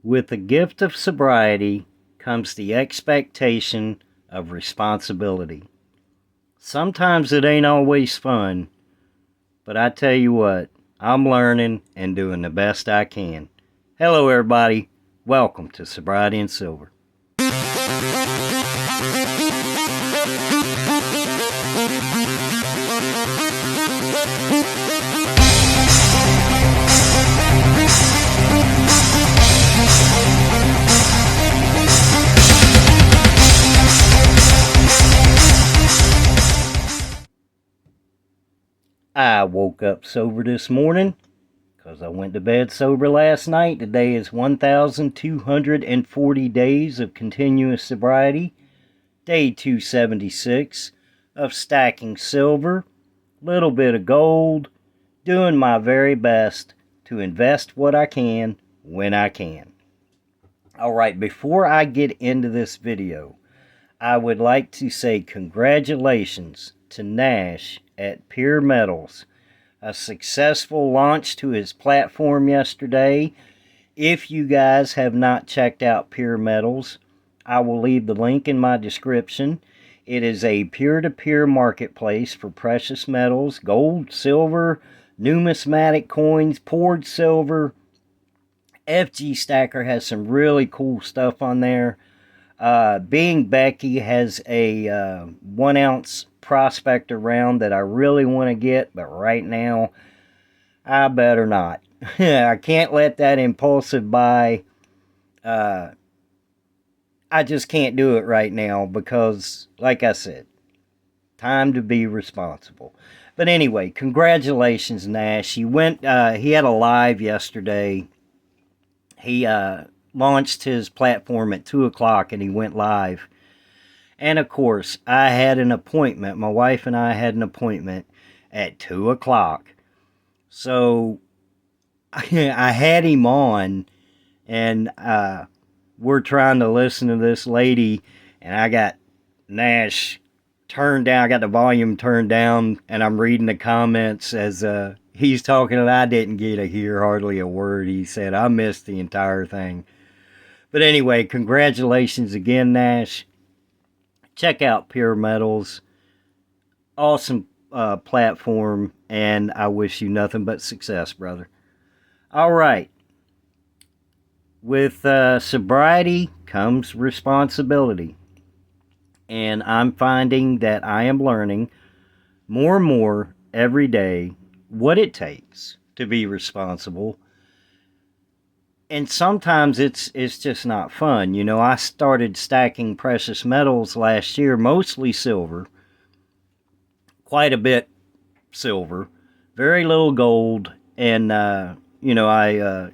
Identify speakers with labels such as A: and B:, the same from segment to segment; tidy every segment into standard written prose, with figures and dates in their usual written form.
A: With the gift of sobriety comes the expectation of responsibility. Sometimes it ain't always fun, but I tell you what, I'm learning and doing the best I can. Hello, everybody. Welcome to Sobriety and Silver. I woke up sober this morning because I went to bed sober last night. Today is 1,240 days of continuous sobriety. Day 276 of stacking silver, little bit of gold, doing my very best to invest what I can when I can. Alright, before I get into this video, I would like to say congratulations to Nash at Pure Metals. A successful launch to his platform yesterday. If you guys have not checked out Pure Metals, I will leave the link in my description. It is a peer-to-peer marketplace for precious metals, gold, silver, numismatic coins, poured silver. FG Stacker has some really cool stuff on there. Being Becky has a 1 ounce prospector round that I really want to get, but right now I better not. I can't let that impulsive buy. I just can't do it right now because, like I said, time to be responsible. But anyway, congratulations, Nash. He had a live yesterday. He launched his platform at 2 o'clock and he went live. And of course, I had an appointment. My wife and I had an appointment at 2 o'clock. So I had him on, and we're trying to listen to this lady, and I got Nash turned down. I got the volume turned down, and I'm reading the comments as he's talking, and I didn't get to hear hardly a word he said. I missed the entire thing. But anyway, congratulations again, Nash. Check out Pure Metals. Awesome platform, and I wish you nothing but success, brother. All right. With sobriety comes responsibility. And I'm finding that I am learning more and more every day what it takes to be responsible. And sometimes it's just not fun. You know, I started stacking precious metals last year, mostly silver, quite a bit silver, very little gold, and, I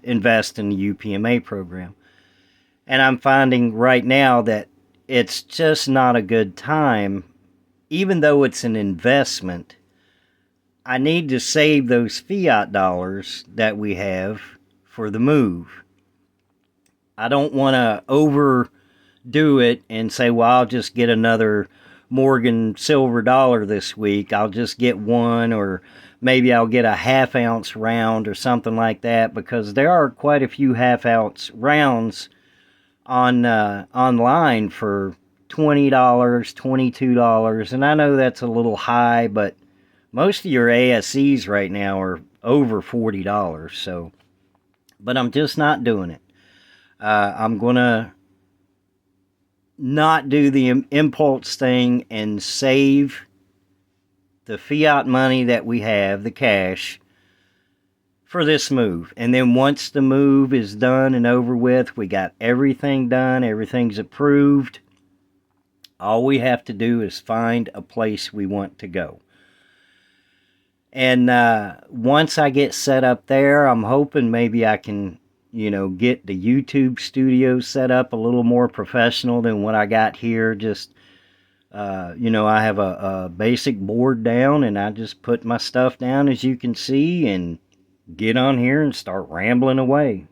A: invest in the UPMA program. And I'm finding right now that it's just not a good time, even though it's an investment. I need to save those fiat dollars that we have for the move. I don't want to overdo it and say, well, I'll just get another Morgan silver dollar this week. I'll just get one, or maybe I'll get a half ounce round or something like that, because there are quite a few half ounce rounds on online for $20, $22, and I know that's a little high, but most of your ASCs right now are over $40, so, but I'm just not doing it. I'm going to not do the impulse thing and save the fiat money that we have, the cash, for this move. And then once the move is done and over with, we got everything done, everything's approved. All we have to do is find a place we want to go. And once I get set up there, I'm hoping maybe I can get the YouTube studio set up a little more professional than what I got here. Just, I have a basic board down, and I just put my stuff down, as you can see, and get on here and start rambling away.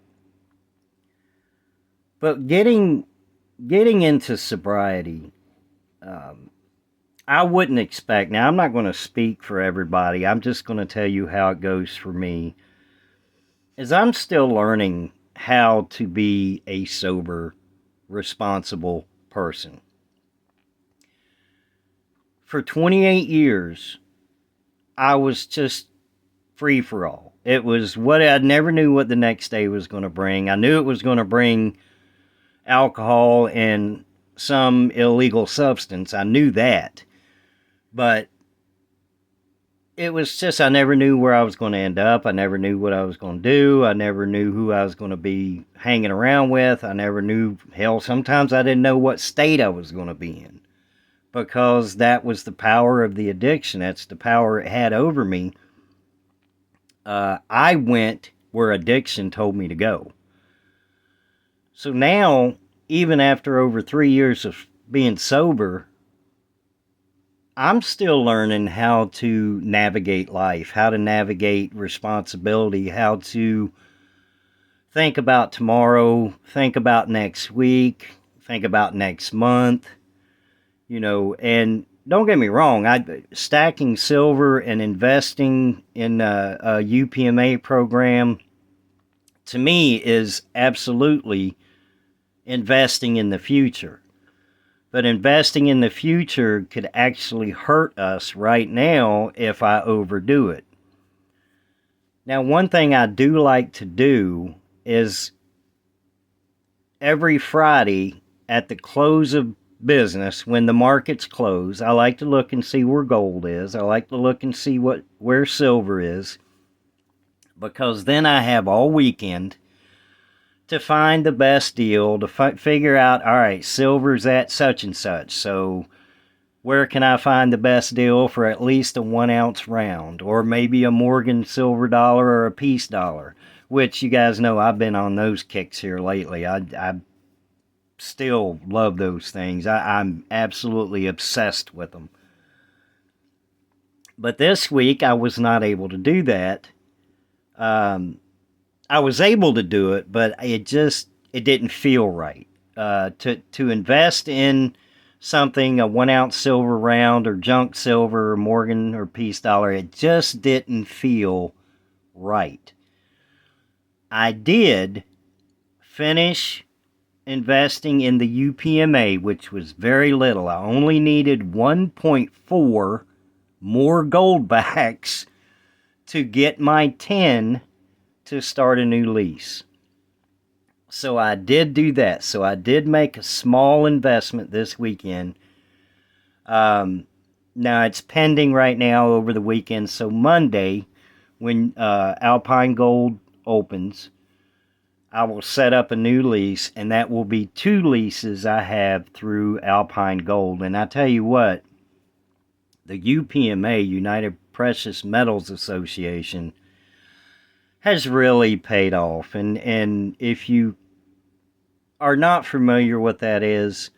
A: But getting into sobriety, I wouldn't expect, now I'm not going to speak for everybody, I'm just going to tell you how it goes for me. As I'm still learning how to be a sober, responsible person. For 28 years, I was just free for all. It was what I never knew what the next day was going to bring. I knew it was going to bring alcohol and some illegal substance. I knew that. But it was just, I never knew where I was going to end up. I never knew what I was going to do. I never knew who I was going to be hanging around with. I never knew, hell, sometimes I didn't know what state I was going to be in. Because that was the power of the addiction. That's the power it had over me. I went where addiction told me to go. So now, even after over 3 years of being sober, I'm still learning how to navigate life, how to navigate responsibility, how to think about tomorrow, think about next week, think about next month, and don't get me wrong, stacking silver and investing in a UPMA program, to me, is absolutely investing in the future. But investing in the future could actually hurt us right now if I overdo it. Now, one thing I do like to do is every Friday at the close of business, when the markets close, I like to look and see where gold is. I like to look and see where silver is, because then I have all weekend to find the best deal, to figure out, all right, silver's at such and such, so where can I find the best deal for at least a 1 ounce round, or maybe a Morgan silver dollar or a peace dollar, which you guys know I've been on those kicks here lately. I still love those things. I'm absolutely obsessed with them. But this week I was not able to do that. I was able to do it, but it didn't feel right. To invest in something, a 1 ounce silver round or junk silver or Morgan or peace dollar, it just didn't feel right. I did finish investing in the UPMA, which was very little. I only needed 1.4 more Goldbacks to get my 10 to start a new lease. So I did do that. So I did make a small investment this weekend. Now it's pending right now over the weekend. So Monday, when Alpine Gold opens, I will set up a new lease, and that will be 2 leases I have through Alpine Gold. And I tell you what, the UPMA, United Precious Metals Association, has really paid off. And if you are not familiar what that is,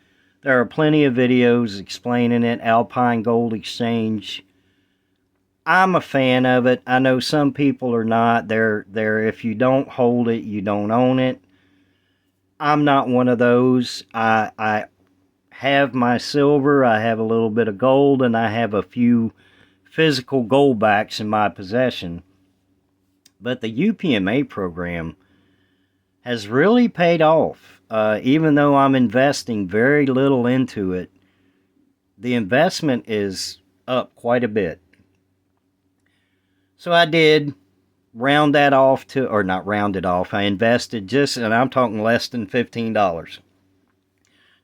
A: there are plenty of videos explaining it. Alpine Gold Exchange, I'm a fan of it. I know some people are not. They're if you don't hold it, you don't own it. I'm not one of those. I have my silver, I have a little bit of gold, and I have a few physical Goldbacks in my possession. But the UPMA program has really paid off. Even though I'm investing very little into it, the investment is up quite a bit. So I did round that off to, or not round it off, I invested just, and I'm talking less than $15,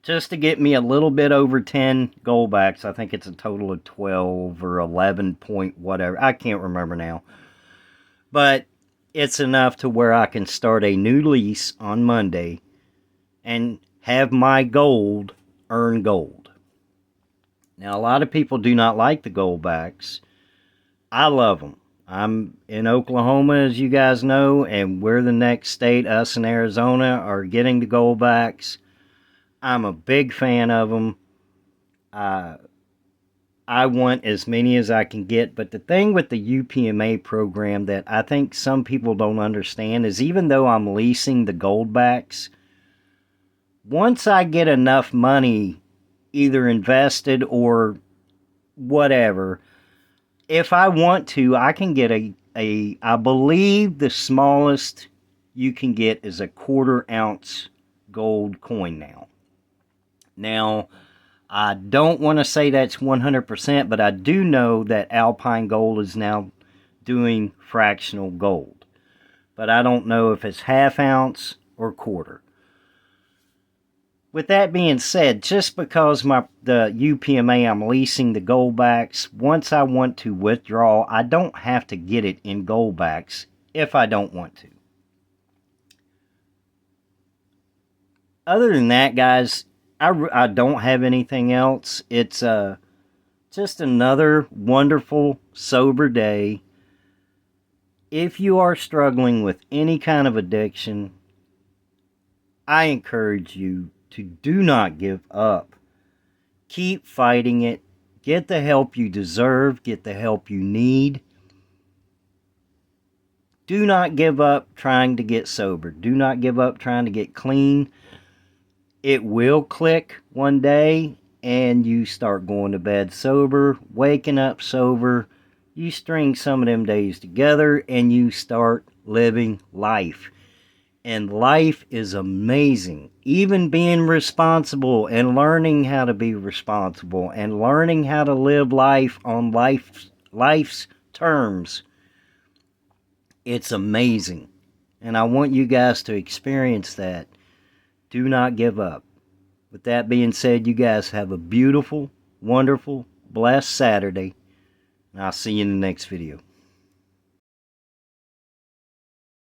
A: just to get me a little bit over 10 Goldbacks. I think it's a total of 12 or 11 point whatever. I can't remember now. But it's enough to where I can start a new lease on Monday and have my gold earn gold. Now, a lot of people do not like the Goldbacks. I love them. I'm in Oklahoma, as you guys know, and we're the next state. Us and Arizona are getting the Goldbacks. I'm a big fan of them. I want as many as I can get. But the thing with the UPMA program that I think some people don't understand is, even though I'm leasing the Goldbacks, once I get enough money either invested or whatever, if I want to, I can get I believe the smallest you can get is a 1/4 ounce gold coin now. Now, I don't want to say that's 100%, but I do know that Alpine Gold is now doing fractional gold. But I don't know if it's 1/2 ounce or 1/4. With that being said, just because the UPMA I'm leasing the Goldbacks, once I want to withdraw, I don't have to get it in Goldbacks if I don't want to. Other than that, guys, I don't have anything else. It's just another wonderful, sober day. If you are struggling with any kind of addiction, I encourage you to do not give up. Keep fighting it. Get the help you deserve. Get the help you need. Do not give up trying to get sober. Do not give up trying to get clean. It will click one day and you start going to bed sober, waking up sober. You string some of them days together and you start living life. And life is amazing. Even being responsible and learning how to be responsible and learning how to live life on life's terms. It's amazing. And I want you guys to experience that. Do not give up. With that being said, you guys have a beautiful, wonderful, blessed Saturday. And I'll see you in the next video.